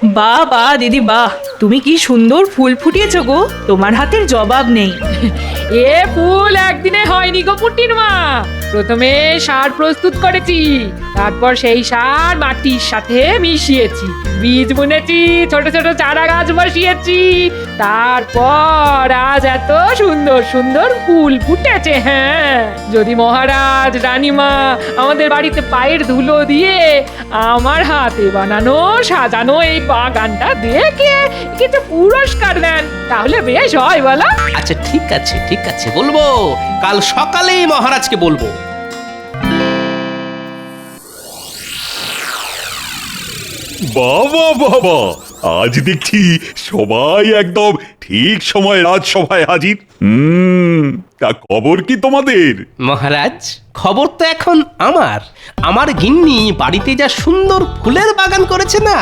বাহ বাহ দিদি বাহ, তুমি কি সুন্দর ফুল ফুটিয়েছো গো, তোমার হাতের জবাব নেই। এ ফুল একদিনে হয়নি গো পুটির মা। প্রথমে সার প্রস্তুত করেছি, তারপর সেই সার মাটির সাথে মিশিয়েছি, বীজ বুনেছি, ছোট ছোট চারা গাছ বসিয়েছি, তারপর আজ এত সুন্দর সুন্দর ফুল ফুটেছে। হ্যাঁ, যদি মহারাজ রানীমা আমাদের বাড়িতে পায়ের ধুলো দিয়ে আমার হাতে বানানো সাজানো এই বাগানটা দেখে কিছু পুরস্কার দেন, তাহলে বেশ হয় বলো। আচ্ছা ঠিক আছে ঠিক আছে, বলবো, কাল সকালেই মহারাজকে বলবো। বাবা বাবা, আজ দেখছি সবাই একদম ঠিক সময় রাজসভায় হাজির। তা খবর কি তোমাদের? মহারাজ, খবর তো এখন আমার গিন্নি বাড়িতে যা সুন্দর ফুলের বাগান করেছে না,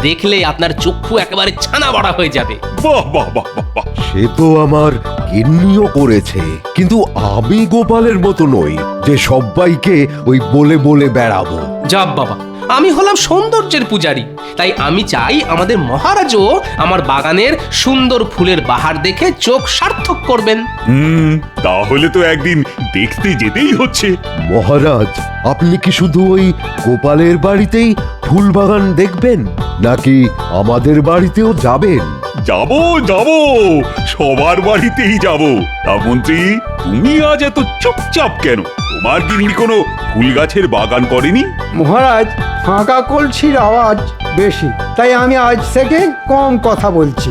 দেখলে আপনার চক্ষু একেবারে ছানা বড়া হয়ে যাবে। বাহ বাহ বাহ বাহ বাহ। সে তো আমার গিন্নিও করেছে, কিন্তু আমি গোপালের মতো নই যে সবাইকে ওই বলে বলে বেড়াবো। যাব বাবা, আমি হলাম সৌন্দর্যের পূজারী, তাই আমি চাই আমাদের মহারাজও আমার বাগানের সুন্দর ফুলের বাহার দেখে চোখ সার্থক করবেন। তাহলে তো একদিন দেখতে যেতেই হচ্ছে। মহারাজ, আপনি কি শুধু ওই গোপালের বাড়িতেই ফুল বাগান দেখবেন, নাকি আমাদের বাড়িতেও যাবেন? যাব যাব, সবার বাড়িতেই যাব। তা মন্ত্রী, তুমি আজ এত চুপচাপ কেন? তোমার গিন্নি কোনো ফুল গাছের বাগান করেনি? মহারাজ, ফাঁকা কলসির আওয়াজ বেশি, তাই আমি আজ থেকে কম কথা বলছি।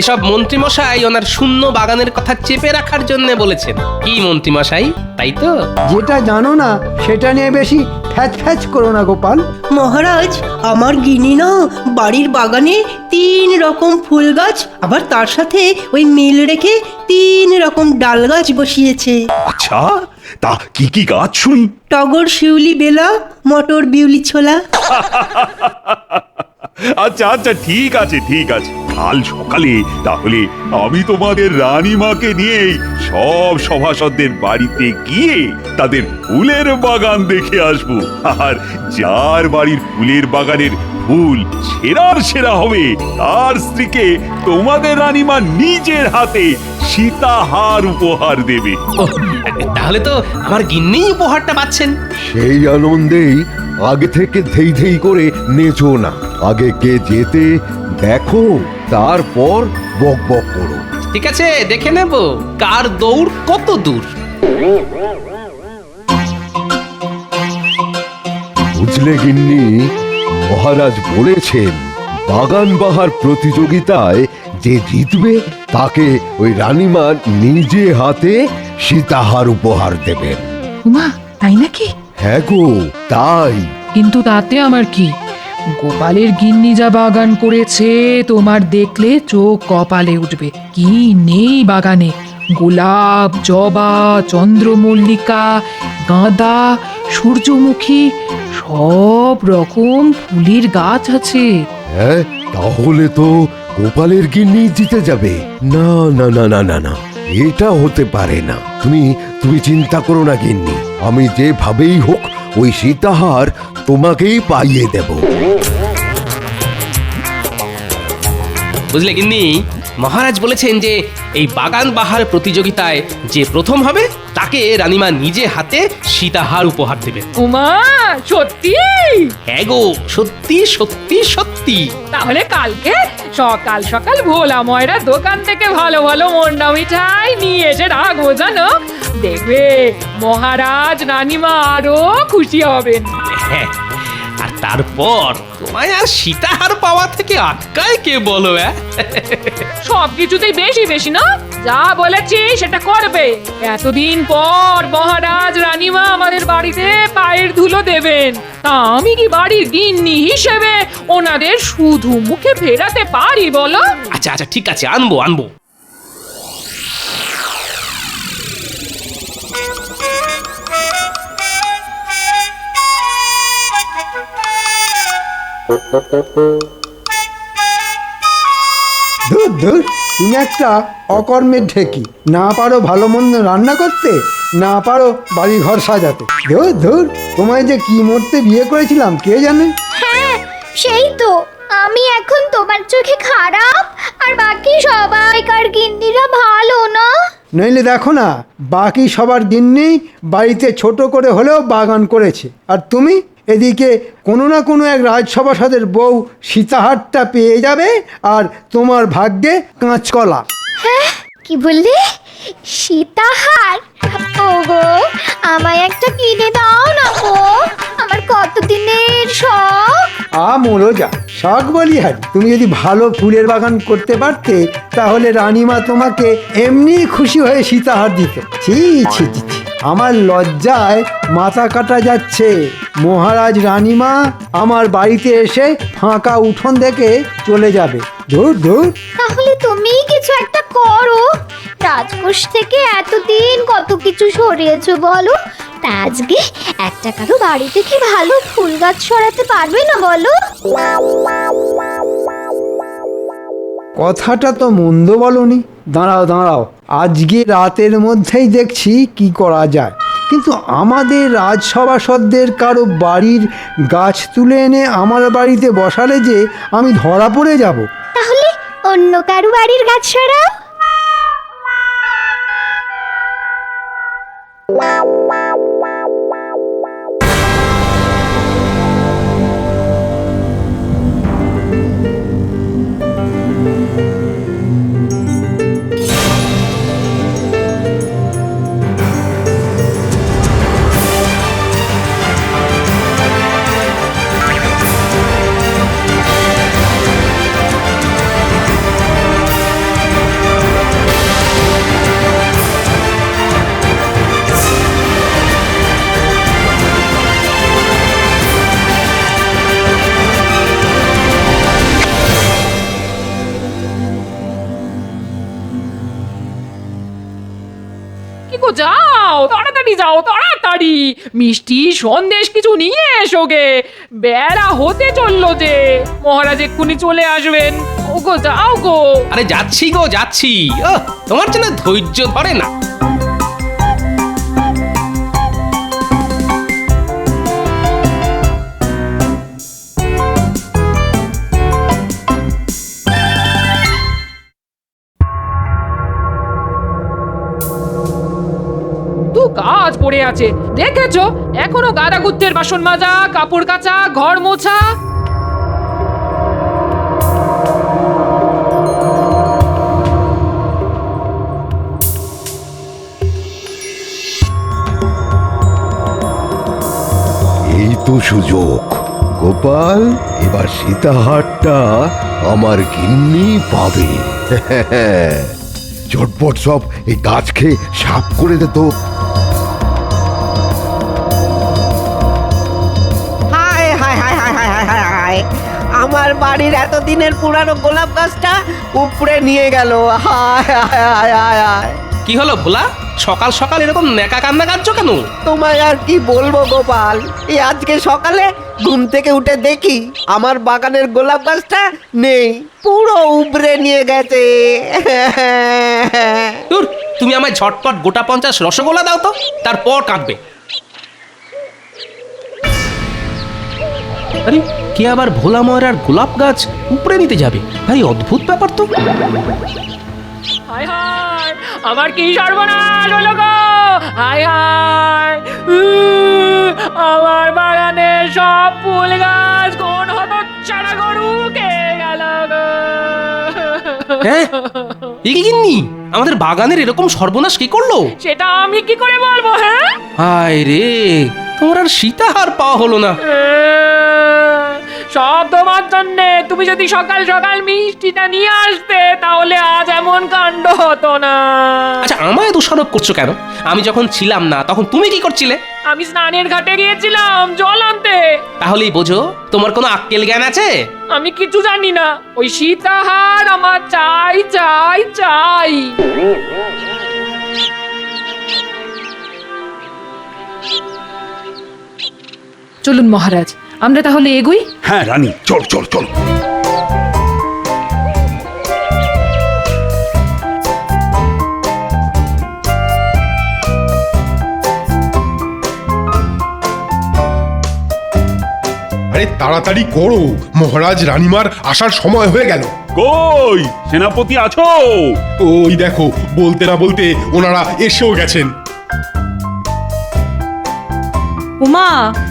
এসব মন্ত্রীমশাই ওনার শূন্য বাগানের কথা চেপে রাখার জন্য বলেছেন। কি মন্ত্রীমশাই, তাই তো? যেটা জানো না সেটা নিয়ে বেশি ফ্যাচ ফ্যাচ করো না গোপাল। মহারাজ, আমার গিনি না বাড়ির বাগানে 3 রকম ফুল গাছ, আবার তার সাথে ওই মিল রেখে 3 রকম ডাল গাছ বসিয়েছে। আচ্ছা, তা কি কি গাছ শুনি? টগর, শিউলি, বেলা, মটর, বিউলি, ছোলা। আচ্ছা আচ্ছা, ঠিক আছে ঠিক আছে, কাল সকালে তাহলে আমি তোমাদের রানীমাকে নিয়ে সব সভাসদদের বাড়িতে গিয়ে তাদের ফুলের বাগান দেখে আসবো। আর যার বাড়ির ফুলের বাগানের ফুল সেরার সেরা হবে, তার স্ত্রীকে তোমাদের রানীমা নিজের হাতে সীতাহার উপহার দেবে। ওহ, তাহলে তো আমার গিন্নি উপহারটা পাচ্ছেন। সেই আনন্দেই আগে থেকে ধেই ধেই করে নেচো না, আগে কে যেতে দেখো, তারপর বক বক করো। ঠিক আছে, দেখে নেব কার দৌড় কত দূর। বুঝলে গিন্নি, মহারাজ বলেছেন বাগান বাহার প্রতিযোগিতায় যে জিতবে তাকে ওই রানীমা নিজে হাতে সীতাহার উপহার দেবেন। উমা, তাই নাকি? হ্যাঁ গো, তাই। কিন্তু তাতে আমার কি? গোপালের গিন্নি যা বাগান করেছে, তোমার দেখলে চোখ কপালে উঠবে। কি নেই বাগানে! গোলাপ, জবা, চন্দ্রমল্লিকা, গাঁদা, সূর্যমুখী, সব রকম ফুলের গাছ আছে। হ্যাঁ, তাহলে তো গোপালের গিন্নি জিতে যাবে। না না না না না না, এটা হতে পারে না। তুমি চিন্তা করো না গিন্নি, আমি যেভাবেই হোক ওই সীতাহার তোমাকেই পাইয়ে দেব। বুঝলে গিন্নি, মহারাজ বলেছেন যে এই বাগান বাহার প্রতিযোগিতায় যে প্রথম হবে তাকে রানীমা নিজে হাতে সীতাহার উপহার দেবে। উমা, সত্যি? হ্যাঁ গো, সত্যি সত্যি সত্যি। তাহলে কালকে সকাল সকাল ভোলা ময়রা দোকান থেকে ভালো ভালো মন্ডা মিঠাই নিয়ে এসে রাখবো, জানো? দেখবে মহারাজ রানীমা আরো খুশি হবেন। হ্যাঁ, আর তারপর তোমায় আর সীতাহার পাওয়া থেকে আটকায় কে বলো? সবকিছুতেই বেশি বেশি না? যা বলেছি সেটা করবে। এতদিন পর মহারাজ রানীমা আমাদের বাড়িতে পায়ের ধুলো দেবেন, তা আমি কি বাড়ির গিন্নি হিসেবে ওনাদের শুধু মুখে ফেরাতে পারি বলো? আচ্ছা আচ্ছা, ঠিক আছে, আনবো আনবো। ধুর ধুর, তুমি একটা অকর্মের ঢেকি। না পারো ভালো মন্দ রান্না করতে, না পারো বাড়ি ঘর সাজাতে। ধুর ধুর, তোমায় যে কি মরতে বিয়ে করেছিলাম কে জানে। হ্যাঁ, সেই তো আমি এখন তোমার চোখে খারাপ আর বাকি সবাইকার গিন্নিরা ভালো না? নইলে দেখো না, বাকি সবার গিন্নি বাড়িতে ছোট করে হলেও বাগান করেছে, আর তুমি এদিকে কোনো না কোনো এক রাজসভাসদের বউ সীতাহারটা পেয়ে যাবে, আর তোমার ভাগ্যে কাঁচকলা। হ্যাঁ, কি বললে? সীতাহার? ওগো, আমায় একটা কিনে দাও না গো, আমার কতদিনের শখ। মোলো যা শখ বলি হারি, তুমি যদি ভালো ফুলের বাগান করতে পারতে তাহলে রানীমা তোমাকে এমনি খুশি হয়ে সীতাহার দিত। ছি ছি ছি ছি, আমার লজ্জায় মাথা কাটা যাচ্ছে। মহারাজ রানীমা আমার বাড়িতে এসে ফাঁকা উঠোন দেখে চলে যাবে। ধুর ধুর। তাহলে তুমিই কিছু একটা করো, রাজকোষ থেকে এতদিন কত কিছু সরিয়েছো বলো, তা আজকে একটা কারো বাড়ি থেকে ভালো ফুল গাছ সরাতে পারবে না বলো? কথাটা তো মন্দ বলনি। দাঁড়াও দাঁড়াও, আজকে রাতের মধ্যেই দেখছি কি করা যায়। কিন্তু আমাদের রাজসভাসদের কারো বাড়ির গাছ তুলে এনে আমার বাড়িতে বসালে যে আমি ধরা পড়ে যাব। তাহলে অন্য কারো বাড়ির গাছ সরাও। কি গো, যাও তাড়াতাড়ি, যাও তাড়াতাড়ি, মিষ্টি সন্দেশ কিছু নিয়ে এসো গে, বেলা হতে চললো যে, মহারাজ এক্ষুনি চলে আসবেন। ও গো, যাও গো। আরে যাচ্ছি গো যাচ্ছি। তোমার জন্য ধৈর্য ধরে না। কাজ পড়ে আছে দেখেছো, এখনো গাদা গুত্তের বাসন মাজা, কাপড় কাচা, ঘর মোছা। এই তো সুযোগ গোপাল, এবার সীতাহারটা আমার গিন্নি পাবে। ঝটপট সব এই গাছ খেয়ে সাফ করে দে তো। হায় হায় হায় হায় হায় হায় হায় হায়, আমার বাড়ির এতদিনের পুরানো গোলাপ গাছটা উপড়ে নিয়ে গেল। হায় হায় হায় হায় হায়। কি হলো ভোলা, সকাল সকাল এরকম নেকা কান্না কাঁদছো কেন? তোমায় আর কি বলবো গোপাল, এই আজকে সকালে ঘুম থেকে উঠে দেখি আমার বাগানের গোলাপ গাছটা নেই, পুরো উপড়ে নিয়ে গেছে। দূর, তুমি আমায় ঝটপট গোটা 50 রসগোল্লা দাও তো, তারপর কাঁদবে। আরে কে আবার ভোলা ময়রার গোলাপ গাছ উপড়ে নিতে যাবে? ভাই অদ্ভুত ব্যাপার তো। হায় হায়, আমার কি সর্বনাশ হলো গো! হায় হায়, আমার বাগানে সব ফুল গাছ কোন হতচ্ছাড়া গরু খেয়ে গেল গো! হ্যাঁ, এ কি গিন্নি, আমাদের বাগানের এরকম সর্বনাশ কি করলো? সেটা আমি কি করে বলবো? হ্যাঁ, হায় রে, তোমার আর সীতাহার পাওয়া হলো না। সব তোমার জন্যে। তুমি যদি সকাল সকাল মিষ্টিটা নিয়ে আসতে তাহলে আজ এমন কাণ্ড হতো না। আচ্ছা, আমায় দোষারোপ করছো কেন? আমি যখন ছিলাম না তখন তুমি কি করছিলে? আমি স্নানের ঘাটে গিয়েছিলাম জল আনতে। তাহলেই বোঝো তোমার কোনো আক্কেল জ্ঞান আছে? আমি কিছু জানি না, ওই সীতাহার আমার চাই চাই চাই। চলুন মহারাজ, আমরা তাহলে এগোই। হ্যাঁ রানী, চল চল চল। আরে আরে তাড়াতাড়ি করো, মহারাজ রানীমার আসার সময় হয়ে গেল। কই সেনাপতি আছো? ওই দেখো, বলতে না বলতে ওনারা এসেও গেছেন। উমা,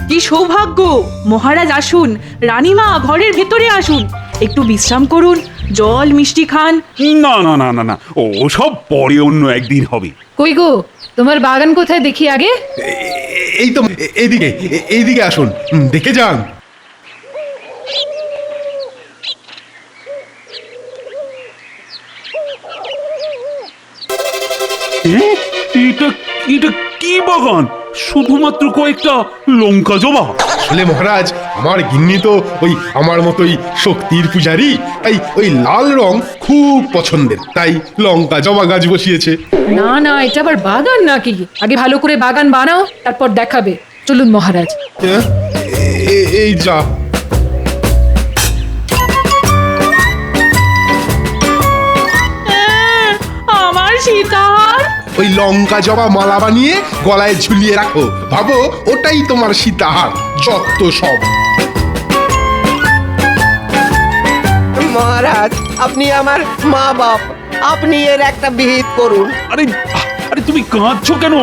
কি সৌভাগ্য! মহারাজ আসুন, রানীমা ঘরের ভেতরে আসুন, একটু বিশ্রাম করুন, জল মিষ্টি খান। না না না না না, ও সব পরে অন্য একদিন হবে। কই গো, তোমার বাগান কোথায় দেখি আগে? এই তো এইদিকে, এইদিকে আসুন, দেখে যান। এ? এটা এটা কি বাগান? শুধুমাত্র কয়েকটা লঙ্কা জবা? আসলে মহারাজ, আমার গিন্নি তো ওই আমার মতোই শক্তির পূজারী, তাই ওই লাল রং খুব পছন্দের, তাই লঙ্কা জবা গাছ বসিয়েছে। না না, এটা আবার বাগান নাকি? আগে ভালো করে বাগান বানাও, তারপর দেখাবে। চলুন মহারাজ। এই যা, আমার সীতাহার! ওই লঙ্কা জবা মালা বানিয়ে গলায় ঝুলিয়ে রাখো, ভাবো ওটাই তোমার সীতাহার। যত সব। মহারাজ, আপনি আমার মা বাপ, আপনি এর একটা বিহিত করুন। আরে আরে তুমি কাঁদছো কেন?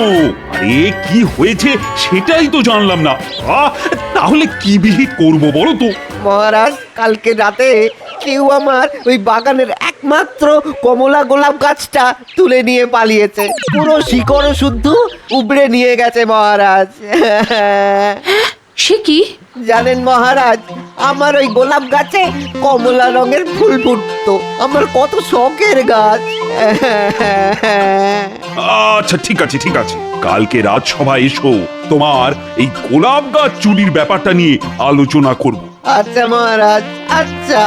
আরে কি হয়েছে সেটাই তো জানলাম না। তাহলে কি বিহিত করব বলো তো? মহারাজ, কালকে রাতে কেউ আমার ওই বাগানের একমাত্র কমলা গোলাপ গাছটা তুলে নিয়ে পালিয়েছে। পুরো শিকড় শুদ্ধ উবড়ে নিয়ে গেছে মহারাজ। সে কি? জানেন মহারাজ, আমার ওই গোলাপ গাছে কমলা রঙের ফুল ফুটতো, আমার কত শখের গাছ। আচ্ছা ঠিক আছে ঠিক আছে, কালকে রাজসভায় এসো, তোমার এই গোলাপ গাছ চুরির ব্যাপারটা নিয়ে আলোচনা করব। আচ্ছা মহারাজ, আচ্ছা।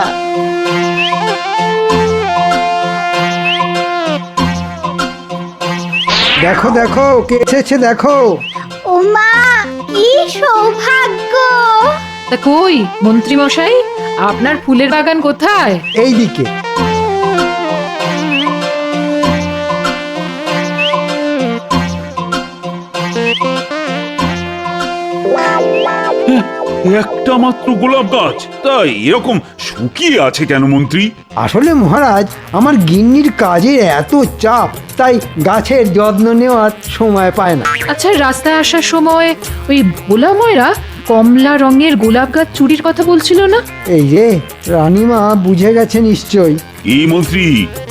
দেখো দেখো, কে এসেছে দেখো। ওমা, কি সৌভাগ্য! তা কই মন্ত্রী মশাই, আপনার ফুলের বাগান কোথায়? এই দিকে। একটা মাত্র গোলাপ গাছ, তাই এরকম শুকিয়ে আছে কেন মন্ত্রী? আসলে মহারাজ, আমার গিন্নির কাজের এত চাপ, তাই গাছের যত্ন নেওয়ার সময় পায় না। আচ্ছা, রাস্তায় আসার সময় ওই ভোলা ময়রা কমলা রঙের গোলাপ গাছ চুরির কথা বলছিল না? এই যে রানীমা বুঝে গেছে নিশ্চয়ই। এই মন্ত্রী,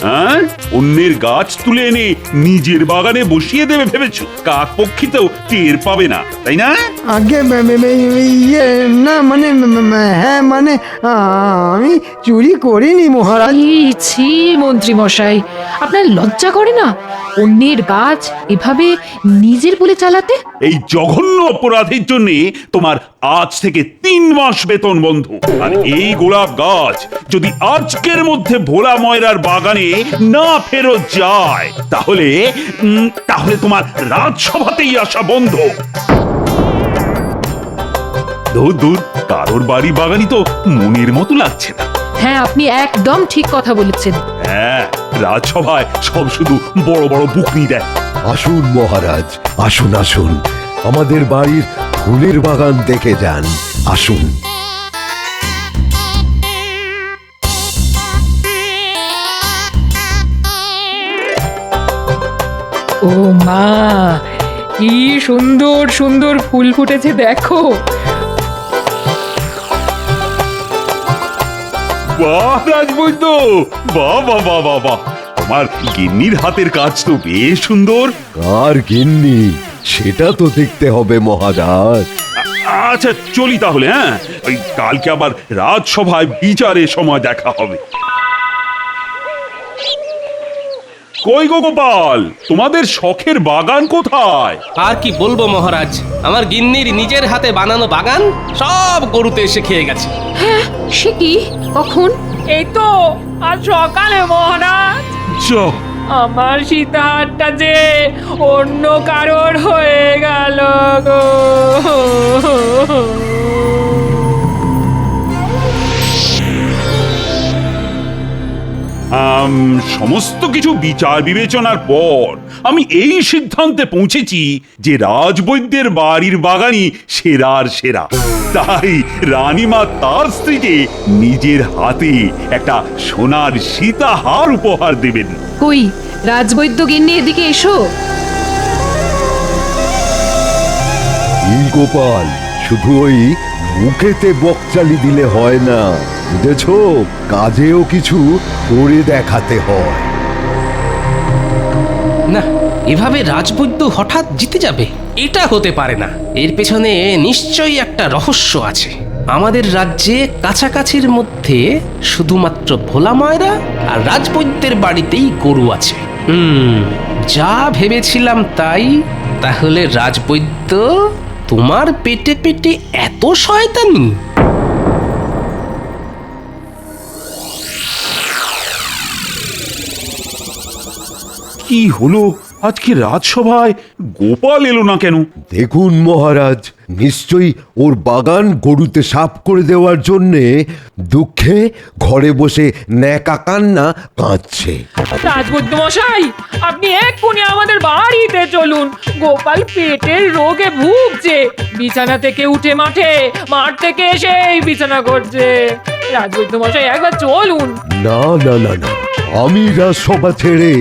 হ্যাঁ, অন্যের গাছ তুলে এনে নিজের বাগানে বসিয়ে দেবে ভেবেছো? কাক পক্ষীতেও টের পাবে না, তাই না? আগে ইয়ে না, মানে হ্যাঁ, মানে আমি চুরি করিনি মহারাজ। ছি মন্ত্রী মশাই, আপনার লজ্জা করে না অন্যের গাছ এভাবে নিজের বলে চালাতে? এই জঘন্য অপরাধের জন্য তোমার আজ থেকে 3 মাস বেতন বন্ধ। আর এই গোলাপ গাছ যদি আজকের মধ্যে ভোলা ময়রার বাগানে না ফেরত যায়, তাহলে তাহলে তোমার রাজসভাতেই আসা বন্ধ। দূর দূর, কারোর বাড়ি বাগানই তো মনের মতো লাগছে না। হ্যাঁ, আপনি একদম ঠিক কথা বলেছেন। হ্যাঁ, রাজসভায় সব শুধু বড় বড় বুকনি দেয়। আসুন মহারাজ, আসুন আসুন, আমাদের বাড়ির ফুলের বাগান দেখে যান, আসুন। ও মা, কি সুন্দর সুন্দর ফুল ফুটেছে দেখো। বাহ রাজবৈদ্য, বাহ বাহ বাহ বাহ বাহ, তোমার গিন্নির হাতের কাজ তো বেশ সুন্দর। কার গিন্নি সেটা তো দেখতে হবে মহারাজ। আচ্ছা চলি তাহলে, হ্যাঁ, ওই কালকে আবার রাজসভায় বিচারের সময় দেখা হবে। কই গো গোপাল, তোমাদের শখের বাগান কোথায়? আর কি বলবো মহারাজ, আমার গিন্নির নিজের হাতে বানানো বাগান সব গরুতে এসে খেয়ে গেছে। হ্যাঁ, সে কি? কখন? এই তো আজ সকালে মহারাজ। যা, আমার সীতাহারটা যে অন্য কারোর হয়ে গেল গো। সমস্ত কিছু বিচার বিবেচনার পর আমি এই সিদ্ধান্তে পৌঁছেছি যে রাজবৈদ্যের বাড়ির বাগানই সেরার সেরা। তাই রানীমা তার স্ত্রীকে নিজের হাতে একটা সোনার সীতাহার উপহার দেবেন। কই রাজবৈদ্য গিন্নি, এদিকে এসো। এই গোপাল, শুধু ওই মুখেতে বকচালি দিলে হয় না, বুঝেছ? কাজেও কিছু করে দেখাতে হয়। না, এভাবে রাজবৈদ্য হঠাৎ জিতে যাবে এটা হতে পারে না। এর পেছনে নিশ্চয়ই একটা রহস্য আছে। আমাদের রাজ্যে কাছাকাছির মধ্যে শুধুমাত্র ভোলা ময়রা আর রাজবৈদ্যের বাড়িতেই গরু আছে। যা ভেবেছিলাম তাই। তাহলে রাজবৈদ্য, তোমার পেটে পেটে এত শয়তানি? কি হলো আজকে রাজসভায় গোপাল এলো না কেন? দেখুন মহারাজ, নিশ্চয়ই ওর বাগান গরুতে সাফ করে দেওয়ার জন্যে দুঃখে ঘরে বসে ন্যাকা কান্না কাঁদছে। রাজবৈদ্য মশাই, আপনি এক্ষুনি আমাদের বাড়িতে চলুন। গোপাল পেটের রোগে ভুগছে, বিছানা থেকে উঠে মাঠ থেকে এসেই বিছানা করছে। রাজবৈদ্য মশাই, একবার চলুন। না না না না, আমি রাজসভা ছেড়ে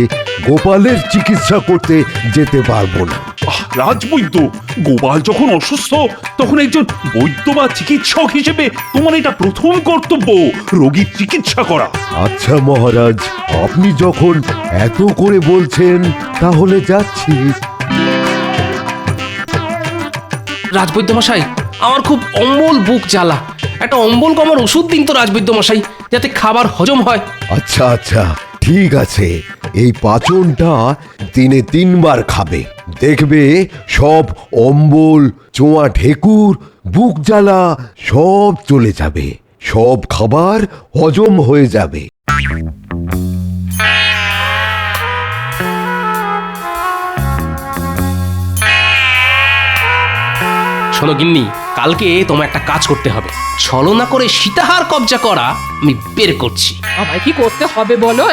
গোপালের চিকিৎসা করতে যেতে পারবো না। রাজবৈদ্য, গোপাল যখন অসুস্থ তখন একজন বৈদ্য বা চিকিৎসক হিসেবে তোমার এটা প্রথম কর্তব্য, রোগীর চিকিৎসা করা। আচ্ছা মহারাজ, আপনি যখন এত করে বলছেন তাহলে যাচ্ছি। রাজবৈদ্য মশাই, আমার খুব অম্বল বুক জ্বালা। একটা অম্বল কমার ওষুধ দিন তো রাজবৈদ্য মশাই, যাতে খাবার হজম হয়। আচ্ছা আচ্ছা, ঠিক আছে। এই পাচনটা দিনে 3 বার খাবে, দেখবে সব অম্বল, চোয়া ঢেকুর, বুক জ্বালা সব চলে যাবে, সব খাবার হজম হয়ে যাবে। শোনো গিন্নি, কালকে তোমার একটা কাজ করতে হবে। ছলনা করে সীতাহার কবজা করা আমি বের করছি। আমায় কি করতে হবে বলো?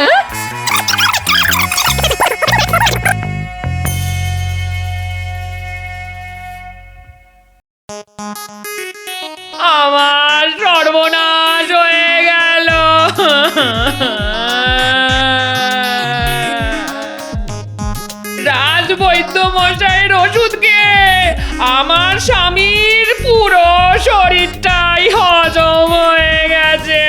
আমার সর্বনাশ হয়ে গেল। রাজবৈদ্য মশাইয়ের ওষুধ খেয়ে আমার স্বামীর পুরো শরীরটাই হজম হয়ে গেছে।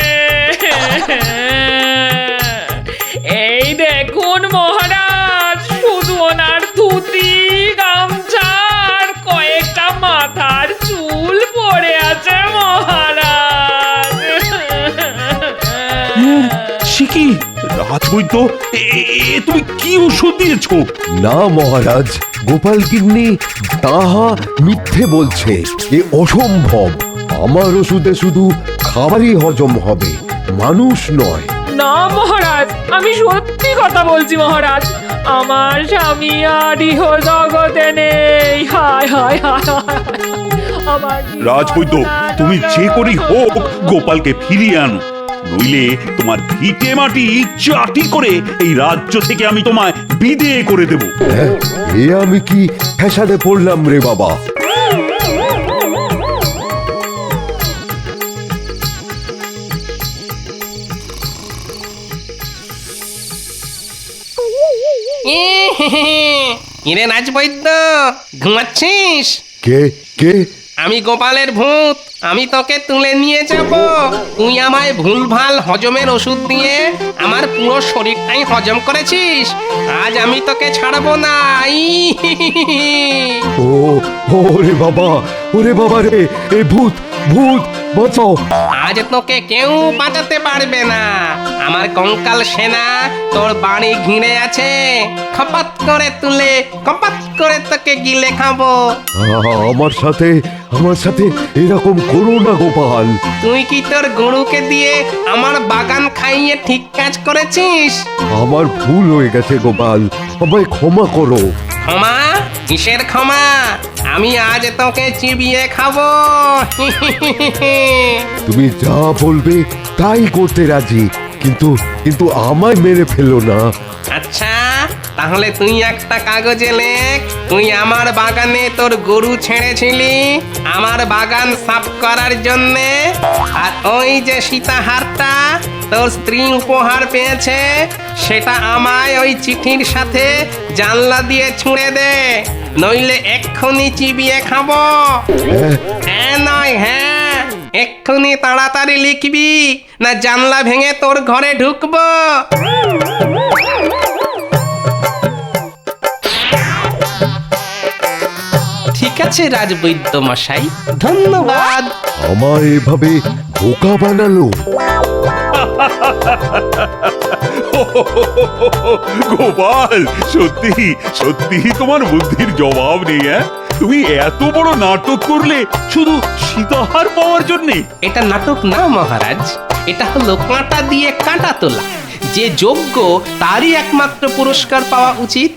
এই দেখুন মহারাজ, শুধু ওনার ধুতি, গামছার কয়েকটা মাথার চুল পড়ে আছে মহারাজ। সে কি রাজবৈদ্য, তুমি কি ওষুধ দিয়েছো? না মহারাজ, গোপাল গিন্নি তাহা মিথ্যে বলছে। এ অসম্ভব। আমার ওষুধে শুধু খাবারই হজম হবে, মানুষ নয়। না মহারাজ, আমি সত্যি কথা বলছি মহারাজ। আমার স্বামী আর ইহ জগতে নেই। হায় হায় হায় হায়। আমার রাজবৈদ্য, তুমি যে করেই হোক গোপালকে ফিরিয়ে আনো, নইলে তোমার ভিটে মাটি চাটি করে এই রাজ্য থেকে আমি তোমায় বিদেয় করে দেব। হ্যাঁ, এ আমি কি ফ্যাসাদে পড়লাম রে বাবা? কিরে রাজবৈদ্য, ঘুমাচ্ছিস? কে কে? আমি গোপালের ভূত। আমি তোকে তুলে নিয়ে যাব। তুই আমায় ভুলভাল হজমের ওষুধ দিয়ে আমার পুরো শরীরটাই হজম করেছিস। আজ আমি তোকে ছাড়বো না। ও ওরে বাবা, ওরে বাবা রে, এ ভূত ভূত, বাঁচাও। আজ তোকে কেউ বাঁচাতে পারবে না। আমার কঙ্কাল সেনা তোর বাড়ি ঘিরে আছে। খপাত করে তুলে কপাত করে তোকে গিলে খাবো। আমার সাথে এরকম করো না গোপাল। তুই কি তোর গরুকে দিয়ে আমার বাগান খাইয়ে ঠিক কাজ করেছিস? আমার ভুল হয়ে গেছে গোপাল, আমায় ক্ষমা করো। ক্ষমা? কিসের ক্ষমা? আমি আজ তোকে চিবিয়ে খাবো। তুমি যা বলবে তাই করতে রাজি, কিন্তু আমায় মেরে ফেলো না। আচ্ছা, তাহলে তুই একটা কাগজে লেখ, তুই আমার বাগানে তোর গরু ছেড়েছিলি আমার বাগান সাফ করার জন্যে, আর ওই যে সীতাহারটা তোর স্ত্রী উপহার পেয়েছে সেটা আমায় ওই চিঠির সাথে জানলা দিয়ে ছুঁড়ে দে, নইলে এক্ষুনি চিবিয়ে খাবো। হ্যাঁ নয় হ্যাঁ, এক্ষুনি তাড়াতাড়ি লিখবি, না জানলা ভেঙে তোর ঘরে ঢুকবো। ঠিক আছে রাজবৈদ্য মশাই, ধন্যবাদ। আমায় এভাবে বোকা বানালো। গোপাল, সত্যি সত্যি তোমার বুদ্ধির জবাব নেই। তুমি এত বড় নাটক করলে শুধু সীতাহার পাওয়ার জন্যে? এটা নাটক না মহারাজ, এটা হলো কাঁটা দিয়ে কাঁটা তোলা। যে যোগ্য তারই একমাত্র পুরস্কার পাওয়া উচিত।